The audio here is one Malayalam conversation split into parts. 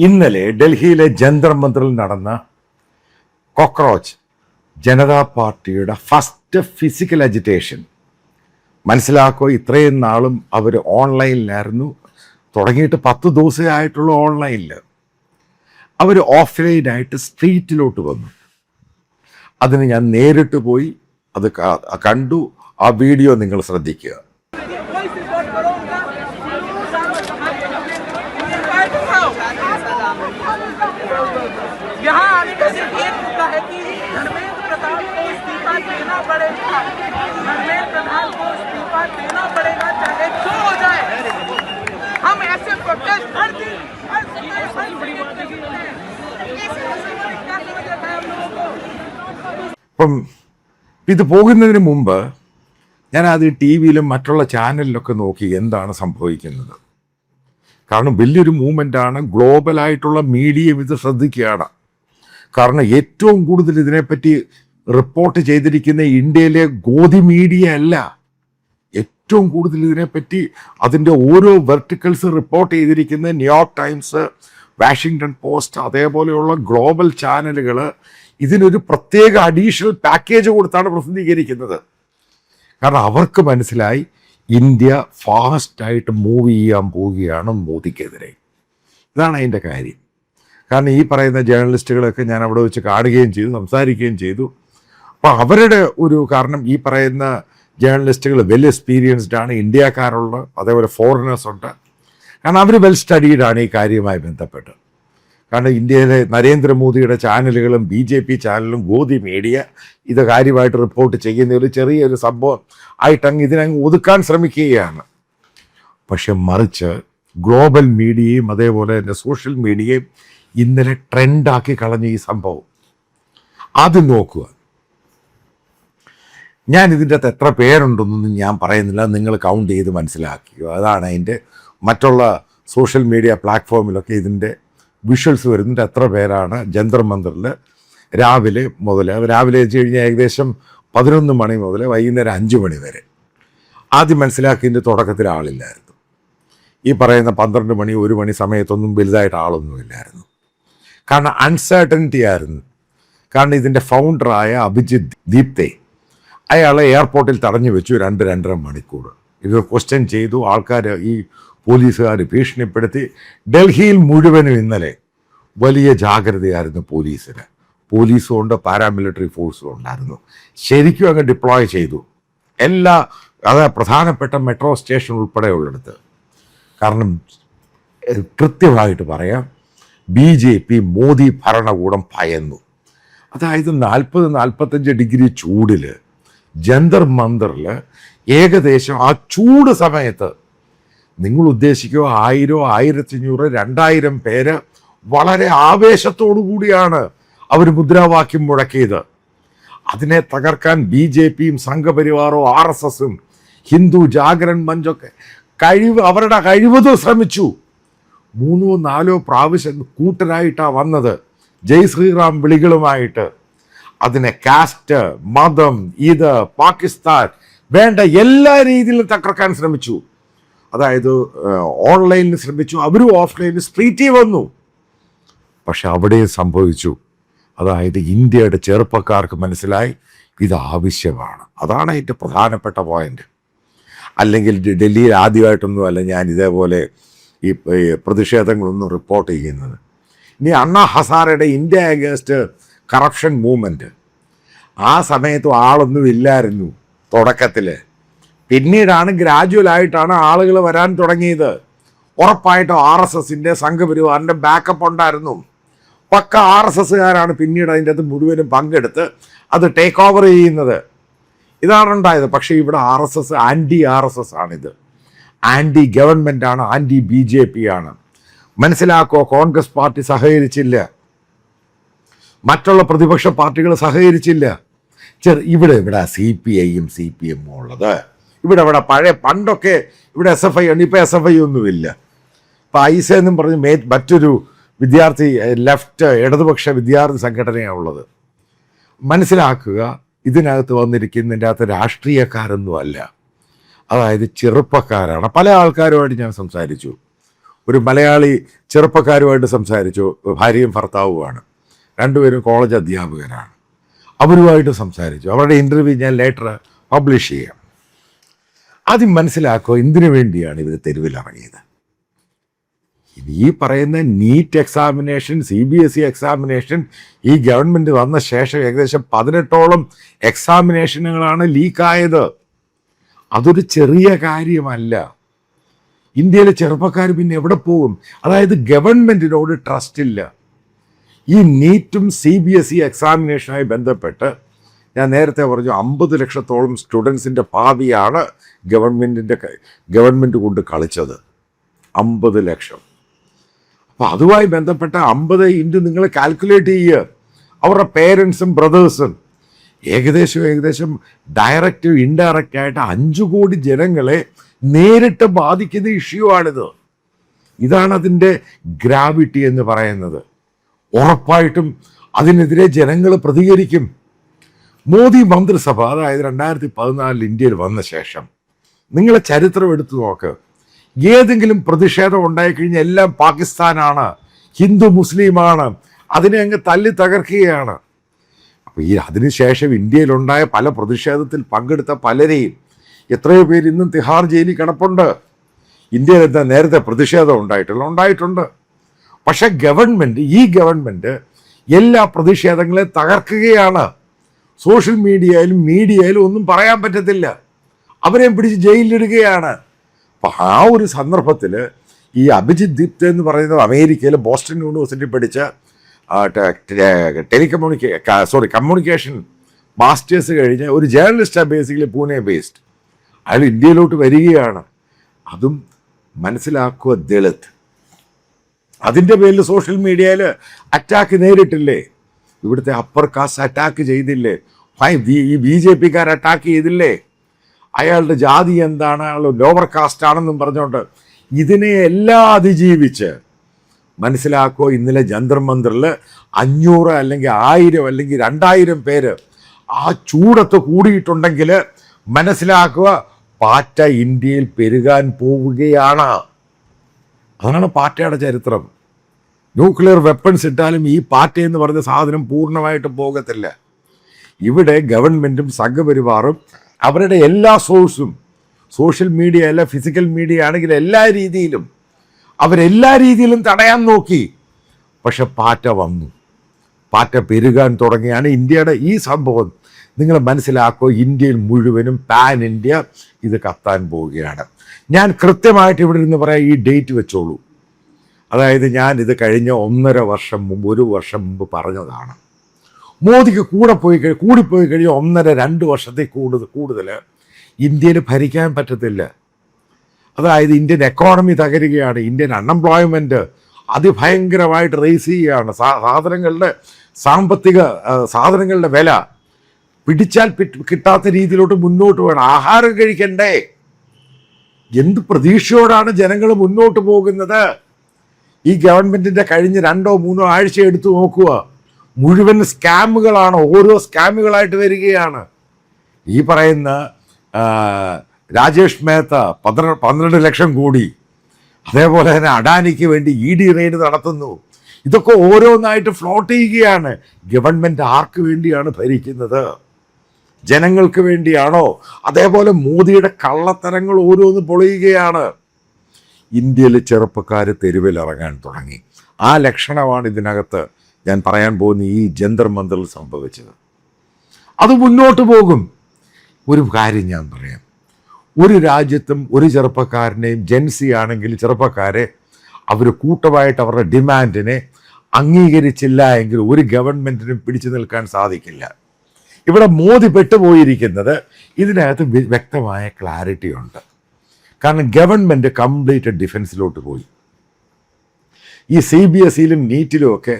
ഇന്നലെ ഡൽഹിയിലെ ജന്തർ മന്ദിറിൽ നടന്ന കോക്രോച്ച് ജനതാ പാർട്ടിയുടെ ഫസ്റ്റ് ഫിസിക്കൽ അജിറ്റേഷൻ മനസ്സിലാക്കുക. ഇത്രയും നാളും അവർ ഓൺലൈനിലായിരുന്നു, തുടങ്ങിയിട്ട് 10 ദിവസമേ ആയിട്ടുള്ള ഓൺലൈനിൽ. അവർ ഓഫ്ലൈനായിട്ട് സ്ട്രീറ്റിലോട്ട് വന്നു. അതിന് ഞാൻ നേരിട്ട് പോയി അത് കണ്ടു. ആ വീഡിയോ നിങ്ങൾ ശ്രദ്ധിക്കുക. यहाँ आने का सिर्फ एक मुद्दा है कि धर्मेंद्र प्रधान को इस्तीफा देना पड़ेगा। धर्मेंद्र प्रधान को इस्तीफा देना पड़ेगा, चाहे जो हो जाए। हम ऐसे प्रोटेस्ट हर दिन हर समय क्या समझ रखा है हम लोगों को। അപ്പം ഇത് പോകുന്നതിന് മുമ്പ് ഞാൻ അത് ടി വിയിലും മറ്റുള്ള ചാനലിലൊക്കെ നോക്കി എന്താണ് സംഭവിക്കുന്നത്. കാരണം വലിയൊരു മൂവ്മെൻ്റാണ്. ഗ്ലോബലായിട്ടുള്ള മീഡിയയും ഇത് ശ്രദ്ധിക്കുകയാണ്. കാരണം ഏറ്റവും കൂടുതൽ ഇതിനെപ്പറ്റി റിപ്പോർട്ട് ചെയ്തിരിക്കുന്ന ഇന്ത്യയിലെ ഗോധി മീഡിയ അല്ല. ഏറ്റവും കൂടുതൽ ഇതിനെപ്പറ്റി അതിൻ്റെ ഓരോ വെർട്ടിക്കൽസ് റിപ്പോർട്ട് ചെയ്തിരിക്കുന്ന ന്യൂയോർക്ക് ടൈംസ്, വാഷിങ്ടൺ പോസ്റ്റ്, അതേപോലെയുള്ള ഗ്ലോബൽ ചാനലുകൾ ഇതിനൊരു പ്രത്യേക അഡീഷണൽ പാക്കേജ് കൊടുത്താണ് പ്രസിദ്ധീകരിക്കുന്നത്. കാരണം അവർക്ക് മനസ്സിലായി ഇന്ത്യ ഫാസ്റ്റായിട്ട് മൂവ് ചെയ്യാൻ പോവുകയാണ് മോദിക്കെതിരെ. ഇതാണ് അതിൻ്റെ കാര്യം. കാരണം ഈ പറയുന്ന ജേർണലിസ്റ്റുകളൊക്കെ ഞാൻ അവിടെ വെച്ച് കാണുകയും ചെയ്തു, സംസാരിക്കുകയും ചെയ്തു. അപ്പോൾ അവരുടെ ഒരു കാരണം ഈ പറയുന്ന ജേർണലിസ്റ്റുകൾ വെൽ എക്സ്പീരിയൻസ്ഡ് ആണ്, ഇന്ത്യക്കാരുള്ള, അതേപോലെ ഫോറിനേഴ്സ് ഉണ്ട്. കാരണം അവർ വെൽ സ്റ്റഡീഡാണ് ഈ കാര്യവുമായി ബന്ധപ്പെട്ട്. കാരണം ഇന്ത്യയിലെ നരേന്ദ്രമോദിയുടെ ചാനലുകളും BJP ചാനലും ഗോധി മീഡിയ ഇത് കാര്യമായിട്ട് റിപ്പോർട്ട് ചെയ്യുന്ന ഒരു ചെറിയൊരു സംഭവം ആയിട്ടങ്ങ് ഇതിനങ്ങ് ഒതുക്കാൻ ശ്രമിക്കുകയാണ്. പക്ഷെ മറിച്ച് ഗ്ലോബൽ മീഡിയയും അതേപോലെ തന്നെ സോഷ്യൽ മീഡിയയും ഇന്നലെ ട്രെൻഡാക്കി കളഞ്ഞ ഈ സംഭവം ആദ്യം നോക്കുക. ഞാൻ ഇതിൻ്റെ അകത്ത് എത്ര പേരുണ്ടെന്നൊന്നും ഞാൻ പറയുന്നില്ല, നിങ്ങൾ കൗണ്ട് ചെയ്ത് മനസ്സിലാക്കുക. അതാണ് അതിൻ്റെ മറ്റുള്ള സോഷ്യൽ മീഡിയ പ്ലാറ്റ്ഫോമിലൊക്കെ ഇതിൻ്റെ വിഷ്വൽസ് വരുന്നുണ്ട്. എത്ര പേരാണ് ജന്തർ മന്ദിറിൽ രാവിലെ വെച്ച് കഴിഞ്ഞാൽ ഏകദേശം 11 മണി മുതൽ വൈകുന്നേരം 5 മണി വരെ. ആദ്യം മനസ്സിലാക്കിയതിൻ്റെ തുടക്കത്തിൽ ആളില്ലായിരുന്നു. ഈ പറയുന്ന 12 മണി 1 മണി സമയത്തൊന്നും വലുതായിട്ട് ആളൊന്നുമില്ലായിരുന്നു. കാരണം അൺസർട്ടനിറ്റി ആയിരുന്നു. കാരണം ഇതിൻ്റെ ഫൗണ്ടറായ അഭിജിത്ത് ദീപ്തെ അയാളെ എയർപോർട്ടിൽ തടഞ്ഞു വെച്ചു 2-2.5 മണിക്കൂർ. ഇത് ക്വസ്റ്റ്യൻ ചെയ്തു. ആൾക്കാർ ഈ പോലീസുകാർ ഭീഷണിപ്പെടുത്തി. ഡൽഹിയിൽ മുഴുവനും ഇന്നലെ വലിയ ജാഗ്രതയായിരുന്നു പോലീസിന്. പോലീസും ഉണ്ട്, പാരാമിലിറ്ററി ഫോഴ്സും ഉണ്ടായിരുന്നു. ശരിക്കും അങ്ങ് ഡിപ്ലോയ് ചെയ്തു പ്രധാനപ്പെട്ട മെട്രോ സ്റ്റേഷൻ ഉൾപ്പെടെയുള്ളിടത്ത്. കാരണം കൃത്യമായിട്ട് പറയാം, BJP മോദി ഭരണകൂടം ഭയന്നു. അതായത് 40-45 ഡിഗ്രി ചൂടിൽ ജന്തർ മന്ദിറിൽ ഏകദേശം ആ ചൂട് സമയത്ത് നിങ്ങൾ ഉദ്ദേശിക്കുക 1000, 1500, 2000 പേര് വളരെ ആവേശത്തോടു കൂടിയാണ് അവർ മുദ്രാവാക്യം മുഴക്കിയത്. അതിനെ തകർക്കാൻ BJPയും സംഘപരിവാറോ RSSും ഹിന്ദു ജാഗരൺ മഞ്ചൊക്കെ അവരുടെ കഴിവതും ശ്രമിച്ചു. 3-4 പ്രാവശ്യം കൂട്ടരായിട്ടാണ് വന്നത്, ജയ് ശ്രീറാം വിളികളുമായിട്ട്. അതിനെ കാസ്റ്റ്, മതം, ഇത് പാകിസ്ഥാൻ വേണ്ട എല്ലാ രീതിയിലും തകർക്കാൻ ശ്രമിച്ചു. അതായത് ഓൺലൈനിൽ ശ്രമിച്ചു, അവരും ഓഫ്ലൈനിൽ സ്ട്രീറ്റിൽ വന്നു. പക്ഷെ അവിടെയും സംഭവിച്ചു. അതായത് ഇന്ത്യയുടെ ചെറുപ്പക്കാർക്ക് മനസ്സിലായി ഇത് ആവശ്യമാണ്. അതാണ് അതിൻ്റെ പ്രധാനപ്പെട്ട പോയിന്റ്. അല്ലെങ്കിൽ ഡൽഹിയിൽ ആദ്യമായിട്ടൊന്നുമല്ല ഞാൻ ഇതേപോലെ ഈ പ്രതിഷേധങ്ങളൊന്നും റിപ്പോർട്ട് ചെയ്യുന്നത്. ഇനി അണ്ണാ ഹസാരയുടെ ഇന്ത്യ അഗേൻസ്റ്റ് കറപ്ഷൻ മൂവ്മെൻറ്റ്, ആ സമയത്തും ആളൊന്നും ഇല്ലായിരുന്നു തുടക്കത്തിൽ. പിന്നീടാണ് ഗ്രാജുവലായിട്ടാണ് ആളുകൾ വരാൻ തുടങ്ങിയത്. ഉറപ്പായിട്ടും RSSൻ്റെ സംഘപരിവാറിൻ്റെ ബാക്കപ്പ് ഉണ്ടായിരുന്നു. പക്ക RSSകാരാണ് പിന്നീട് അതിൻ്റെ അകത്ത് മുഴുവനും പങ്കെടുത്ത് അത് ടേക്ക് ഓവർ ചെയ്യുന്നത്. ഇതാണ് ഉണ്ടായത്. പക്ഷേ ഇവിടെ RSS ആൻറ്റി RSS ആണിത്. ആൻറ്റി ഗവൺമെൻറ്റാണ്, ആൻറ്റി BJP ആണ്. മനസ്സിലാക്കുക, കോൺഗ്രസ് പാർട്ടി സഹകരിച്ചില്ല, മറ്റുള്ള പ്രതിപക്ഷ പാർട്ടികൾ സഹകരിച്ചില്ല. ഇവിടെ CPIയും CPMും ഉള്ളത്. ഇവിടെ പണ്ടൊക്കെ ഇവിടെ SFI ആണ്, ഇപ്പോൾ SFI ഒന്നുമില്ല. ഇപ്പോൾ ഐസ എന്നും പറഞ്ഞ് മറ്റൊരു വിദ്യാർത്ഥി ഇടതുപക്ഷ വിദ്യാർത്ഥി സംഘടനയാണ് ഉള്ളത്. മനസ്സിലാക്കുക, ഇതിനകത്ത് വന്നിരിക്കുന്നതിൻ്റെ അകത്ത് രാഷ്ട്രീയക്കാരൊന്നും അല്ല, അതായത് ചെറുപ്പക്കാരാണ്. പല ആൾക്കാരുമായിട്ട് ഞാൻ സംസാരിച്ചു. ഒരു മലയാളി ചെറുപ്പക്കാരുമായിട്ട് സംസാരിച്ചു. ഭാര്യയും ഭർത്താവുമാണ്, രണ്ടുപേരും കോളേജ് അധ്യാപകരാണ്. അവരുമായിട്ട് സംസാരിച്ചു. അവരുടെ ഇൻ്റർവ്യൂ ഞാൻ ലേറ്റർ പബ്ലിഷ് ചെയ്യാം. ആദ്യം മനസ്സിലാക്കുക എന്തിനു വേണ്ടിയാണ് ഇവർ തെരുവിലിറങ്ങിയത്. ഈ പറയുന്ന നീറ്റ് എക്സാമിനേഷൻ, CBSE എക്സാമിനേഷൻ ഈ ഗവൺമെൻറ് വന്ന ശേഷം ഏകദേശം 18ഓളം എക്സാമിനേഷനുകളാണ് ലീക്കായത്. അതൊരു ചെറിയ കാര്യമല്ല. ഇന്ത്യയിലെ ചെറുപ്പക്കാർ പിന്നെ എവിടെ പോകും? അതായത് ഗവൺമെൻറ്റിനോട് ട്രസ്റ്റ് ഇല്ല. ഈ നീറ്റും CBSE എക്സാമിനേഷനുമായി ബന്ധപ്പെട്ട് ഞാൻ നേരത്തെ പറഞ്ഞു 50 ലക്ഷത്തോളം സ്റ്റുഡൻസിൻ്റെ ഭാവിയാണ് ഗവൺമെൻറ് കൊണ്ട് കളിച്ചത്. 50 ലക്ഷം. അപ്പോൾ അതുമായി ബന്ധപ്പെട്ട 50 ഇൻറ്റു നിങ്ങൾ കാൽക്കുലേറ്റ് ചെയ്യുക. അവരുടെ പേരൻസും ബ്രദേഴ്സും ഏകദേശം ഡയറക്റ്റ് ഇൻഡയറക്റ്റ് ആയിട്ട് 5 കോടി ജനങ്ങളെ നേരിട്ട് ബാധിക്കുന്ന ഇഷ്യൂ ആണിത്. ഇതാണ് അതിൻ്റെ ഗ്രാവിറ്റി എന്ന് പറയുന്നത്. ഉറപ്പായിട്ടും അതിനെതിരെ ജനങ്ങൾ പ്രതികരിക്കും. മോദി മന്ത്രിസഭ, അതായത് 2014 ഇന്ത്യയിൽ വന്ന ശേഷം നിങ്ങളെ ചരിത്രം എടുത്തു നോക്ക്. ഏതെങ്കിലും പ്രതിഷേധം ഉണ്ടായിക്കഴിഞ്ഞാൽ എല്ലാം പാകിസ്ഥാനാണ്, ഹിന്ദു മുസ്ലിമാണ്, അതിനെ അങ്ങ് തല്ലി തകർക്കുകയാണ്. അപ്പോൾ അതിനുശേഷം ഇന്ത്യയിലുണ്ടായ പല പ്രതിഷേധത്തിൽ പങ്കെടുത്ത പലരെയും എത്രയോ പേര് ഇന്നും തിഹാർ ജയിലിൽ കിടപ്പുണ്ട്. ഇന്ത്യയിൽ എന്താ നേരത്തെ പ്രതിഷേധം ഉണ്ടായിട്ടുണ്ട്. പക്ഷെ ഈ ഗവൺമെൻറ് എല്ലാ പ്രതിഷേധങ്ങളെയും തകർക്കുകയാണ്. സോഷ്യൽ മീഡിയയിലും ഒന്നും പറയാൻ പറ്റത്തില്ല. അവരെയും പിടിച്ച് ജയിലിലിടുകയാണ്. അപ്പം ആ ഒരു സന്ദർഭത്തിൽ ഈ അഭിജിത്ത് ദിപ്ത എന്ന് പറയുന്നത് അമേരിക്കയിലെ ബോസ്റ്റൺ യൂണിവേഴ്സിറ്റി പഠിച്ച കമ്മ്യൂണിക്കേഷൻ മാസ്റ്റേഴ്സ് കഴിഞ്ഞ ഒരു ജേർണലിസ്റ്റാണ്, ബേസിക്കലി പൂനെ ബേസ്ഡ്. അയാൾ ഇന്ത്യയിലോട്ട് വരികയാണ്. അതും മനസ്സിലാക്കുക, ദളിത്. അതിൻ്റെ പേരിൽ സോഷ്യൽ മീഡിയയിൽ അറ്റാക്ക് നേരിട്ടില്ലേ? ഇവിടുത്തെ അപ്പർ കാസ്റ്റ് അറ്റാക്ക് ചെയ്തില്ലേ? ഈ BJPക്കാർ അറ്റാക്ക് ചെയ്തില്ലേ? അയാളുടെ ജാതി എന്താണ്, അയാൾ ലോവർ കാസ്റ്റ് ആണെന്നും പറഞ്ഞുകൊണ്ട് ഇതിനെ എല്ലാം അതിജീവിച്ച് മനസ്സിലാക്കുക. ഇന്നലെ ജന്തർ മന്ദിറിൽ 500 അല്ലെങ്കിൽ 1000 അല്ലെങ്കിൽ 2000 പേര് ആ ചൂടത്ത് കൂടിയിട്ടുണ്ടെങ്കിൽ മനസ്സിലാക്കുക, പാറ്റ ഇന്ത്യയിൽ പെരുകാൻ പോവുകയാണ്. അതാണ് പാറ്റയുടെ ചരിത്രം. ന്യൂക്ലിയർ വെപ്പൺസ് ഇട്ടാലും ഈ പാറ്റ എന്ന് പറഞ്ഞ സാധനം പൂർണ്ണമായിട്ട് പോകത്തില്ല. ഇവിടെ ഗവൺമെൻറ്റും സംഘപരിവാറും അവരുടെ എല്ലാ സോഴ്സും, സോഷ്യൽ മീഡിയ അല്ല, ഫിസിക്കൽ മീഡിയ ആണെങ്കിൽ അവരെല്ലാ രീതിയിലും തടയാൻ നോക്കി. പക്ഷെ പാറ്റ വന്നു, പാറ്റ പെരുകാൻ തുടങ്ങിയാണ്. ഇന്ത്യയുടെ ഈ സംഭവം നിങ്ങൾ മനസ്സിലാക്കുക, ഇന്ത്യയിൽ മുഴുവനും പാൻ ഇന്ത്യ ഇത് കത്താൻ പോവുകയാണ്. ഞാൻ കൃത്യമായിട്ട് ഇവിടെ നിന്ന് പറയാം, ഈ ഡേറ്റ് വെച്ചോളൂ. അതായത് ഞാൻ ഇത് കഴിഞ്ഞ 1.5 വർഷം മുമ്പ്, 1 വർഷം മുമ്പ് പറഞ്ഞതാണ്. മോദിക്ക് കൂടിപ്പോയി കഴിഞ്ഞാൽ 1.5-2 വർഷത്തിൽ കൂടുതൽ ഇന്ത്യയിൽ ഭരിക്കാൻ പറ്റത്തില്ല. അതായത് ഇന്ത്യൻ എക്കോണമി തകരുകയാണ്. ഇന്ത്യൻ അൺഎംപ്ലോയ്മെൻറ്റ് അതിഭയങ്കരമായിട്ട് റേസ് ചെയ്യുകയാണ്. സാധനങ്ങളുടെ വില പിടിച്ചാൽ കിട്ടാത്ത രീതിയിലോട്ട് മുന്നോട്ട് വേണം. ആഹാരം കഴിക്കണ്ടേ? എന്ത് പ്രതീക്ഷയോടാണ് ജനങ്ങൾ മുന്നോട്ട് പോകുന്നത്? ഈ ഗവൺമെൻറ്റിൻ്റെ കഴിഞ്ഞ 2-3 ആഴ്ച എടുത്തു നോക്കുക, മുഴുവൻ സ്കാമുകളാണ്. ഓരോ സ്കാമുകളായിട്ട് വരികയാണ്. ഈ പറയുന്ന രാജേഷ് മേത്ത 12 ലക്ഷം കോടി, അതേപോലെ തന്നെ അഡാനിക്ക് വേണ്ടി ED റെയ്ഡ് നടത്തുന്നു. ഇതൊക്കെ ഓരോന്നായിട്ട് ഫ്ലോട്ട് ചെയ്യുകയാണ്. ഗവൺമെൻറ് ആർക്ക് വേണ്ടിയാണ് ഭരിക്കുന്നത്? ജനങ്ങൾക്ക് വേണ്ടിയാണോ? അതേപോലെ മോദിയുടെ കള്ളത്തരങ്ങൾ ഓരോന്ന് പൊളിയുകയാണ്. ഇന്ത്യയിൽ ചെറുപ്പക്കാർ തെരുവിലിറങ്ങാൻ തുടങ്ങി. ആ ലക്ഷണമാണ് ഇതിനകത്ത് ഞാൻ പറയാൻ പോകുന്ന ഈ ജന്തർ മന്ദിറിൽ സംഭവിച്ചത്. അത് മുന്നോട്ട് പോകും. ഒരു കാര്യം ഞാൻ പറയാം, ഒരു രാജ്യത്തും ഒരു ചെറുപ്പക്കാരനെയും, ജെൻസി ആണെങ്കിൽ ചെറുപ്പക്കാരെ അവർ കൂട്ടമായിട്ട് അവരുടെ ഡിമാൻഡിനെ അംഗീകരിച്ചില്ല എങ്കിൽ ഒരു ഗവൺമെൻറ്റിനും പിടിച്ചു നിൽക്കാൻ സാധിക്കില്ല. ഇവിടെ മോദി പെട്ടുപോയിരിക്കുന്നത് ഇതിനകത്ത് വ്യക്തമായ ക്ലാരിറ്റി ഉണ്ട്. കാരണം ഗവൺമെൻറ് കംപ്ലീറ്റ് ഡിഫൻസിലോട്ട് പോയി. ഈ CBSEയിലും നീറ്റിലും ഒക്കെ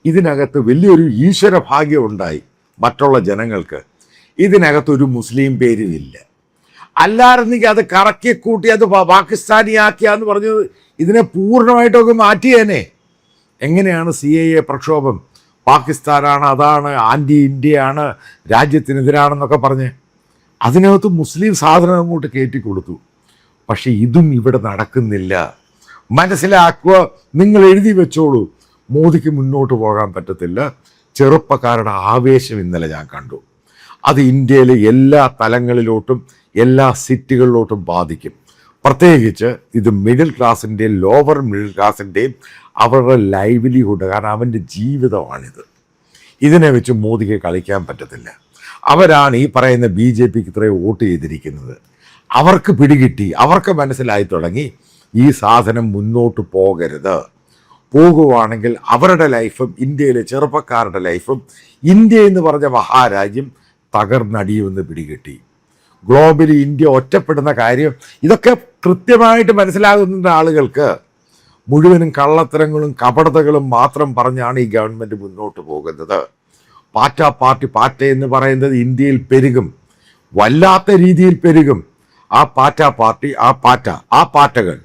ഇതിനകത്ത് വലിയൊരു ഈശ്വര ഭാഗ്യം ഉണ്ടായി. മറ്റുള്ള ജനങ്ങൾക്ക് ഇതിനകത്തൊരു മുസ്ലിം പേരുമില്ല. അല്ലായിരുന്നെങ്കിൽ അത് കറക്കി കൂട്ടി അത് പാകിസ്ഥാനിയാക്കിയാന്ന് പറഞ്ഞത് ഇതിനെ പൂർണ്ണമായിട്ടൊക്കെ മാറ്റിയേനെ. എങ്ങനെയാണ് CAA പ്രക്ഷോഭം? പാകിസ്ഥാനാണ്, അതാണ്, ആൻറ്റി ഇന്ത്യയാണ്, രാജ്യത്തിനെതിരാണെന്നൊക്കെ പറഞ്ഞ് അതിനകത്ത് മുസ്ലിം സാധനം അങ്ങോട്ട് കയറ്റി കൊടുത്തു. പക്ഷെ ഇതും ഇവിടെ നടക്കുന്നില്ല. മനസ്സിലാക്കുക, നിങ്ങൾ എഴുതി വെച്ചോളൂ. മോദിക്ക് മുന്നോട്ട് പോകാൻ പറ്റത്തില്ല. ചെറുപ്പക്കാരുടെ ആവേശം ഇന്നലെ ഞാൻ കണ്ടു. അത് ഇന്ത്യയിലെ എല്ലാ തലങ്ങളിലോട്ടും എല്ലാ സിറ്റികളിലോട്ടും ബാധിക്കും. പ്രത്യേകിച്ച് ഇത് മിഡിൽ ക്ലാസിൻ്റെയും ലോവർ മിഡിൽ ക്ലാസിൻ്റെയും അവരുടെ ലൈവ്ലിഹുഡ്, കാരണം അവൻ്റെ ജീവിതമാണിത്. ഇതിനെ വെച്ച് മോദിക്ക് കളിക്കാൻ പറ്റത്തില്ല. അവരാണ് ഈ പറയുന്ന BJP ഇത്രയും വോട്ട് ചെയ്തിരിക്കുന്നത്. അവർക്ക് പിടികിട്ടി, അവർക്ക് മനസ്സിലായി തുടങ്ങി ഈ സാധനം മുന്നോട്ട് പോകരുത്. പോകുവാണെങ്കിൽ അവരുടെ ലൈഫും ഇന്ത്യയിലെ ചെറുപ്പക്കാരുടെ ലൈഫും ഇന്ത്യ എന്ന് പറഞ്ഞ മഹാരാജ്യം തകർന്നടിയുമെന്ന് പിടികിട്ടി. ഗ്ലോബലി ഇന്ത്യ ഒറ്റപ്പെടുന്ന കാര്യം ഇതൊക്കെ കൃത്യമായിട്ട് മനസ്സിലാകുന്ന ആളുകൾക്ക് മുഴുവനും കള്ളത്തരങ്ങളും കപടതകളും മാത്രം പറഞ്ഞാണ് ഈ ഗവൺമെൻറ് മുന്നോട്ട് പോകുന്നത്. പാറ്റ പാർട്ടി പാറ്റ എന്ന് പറയുന്നത് ഇന്ത്യയിൽ പെരുകും, വല്ലാത്ത രീതിയിൽ പെരുകും. ആ പാറ്റ പാർട്ടി, ആ പാറ്റകൾ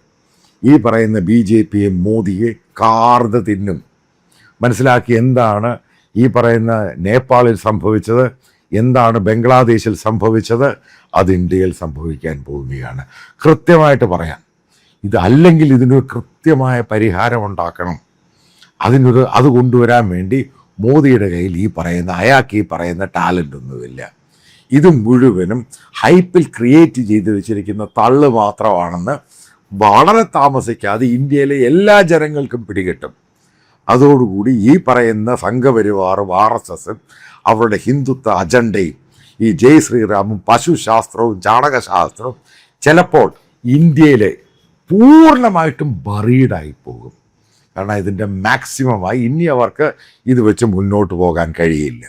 ഈ പറയുന്ന BJPയെ മോദിയെ കാർന്ന് തിന്നും. മനസ്സിലാക്കി എന്താണ് ഈ പറയുന്ന നേപ്പാളിൽ സംഭവിച്ചത്, എന്താണ് ബംഗ്ലാദേശിൽ സംഭവിച്ചത്, അത് ഇന്ത്യയിൽ സംഭവിക്കാൻ പോവുകയാണ്. കൃത്യമായിട്ട് പറയാം. അല്ലെങ്കിൽ ഇതിനൊരു കൃത്യമായ പരിഹാരം ഉണ്ടാക്കണം. അത് കൊണ്ടുവരാൻ വേണ്ടി മോദിയുടെ കയ്യിൽ അയാൾക്ക് ഈ പറയുന്ന ടാലൻ്റ് ഒന്നുമില്ല. ഇത് മുഴുവനും ഹൈപ്പിൽ ക്രിയേറ്റ് ചെയ്ത് വെച്ചിരിക്കുന്ന തള്ളു മാത്രമാണെന്ന് വളരെ താമസിക്കാതെ ഇന്ത്യയിലെ എല്ലാ ജനങ്ങൾക്കും പിടികിട്ടും. അതോടുകൂടി ഈ പറയുന്ന സംഘപരിവാറും RSSും അവരുടെ ഹിന്ദുത്വ അജണ്ടയും ഈ ജയ് ശ്രീറാമും പശുശാസ്ത്രവും ചാണകശാസ്ത്രവും ചിലപ്പോൾ ഇന്ത്യയിലെ പൂർണ്ണമായിട്ടും ബറീഡായി പോകും. കാരണം ഇതിൻ്റെ മാക്സിമമായി ഇനി അവർക്ക് ഇത് വെച്ച് മുന്നോട്ട് പോകാൻ കഴിയില്ല.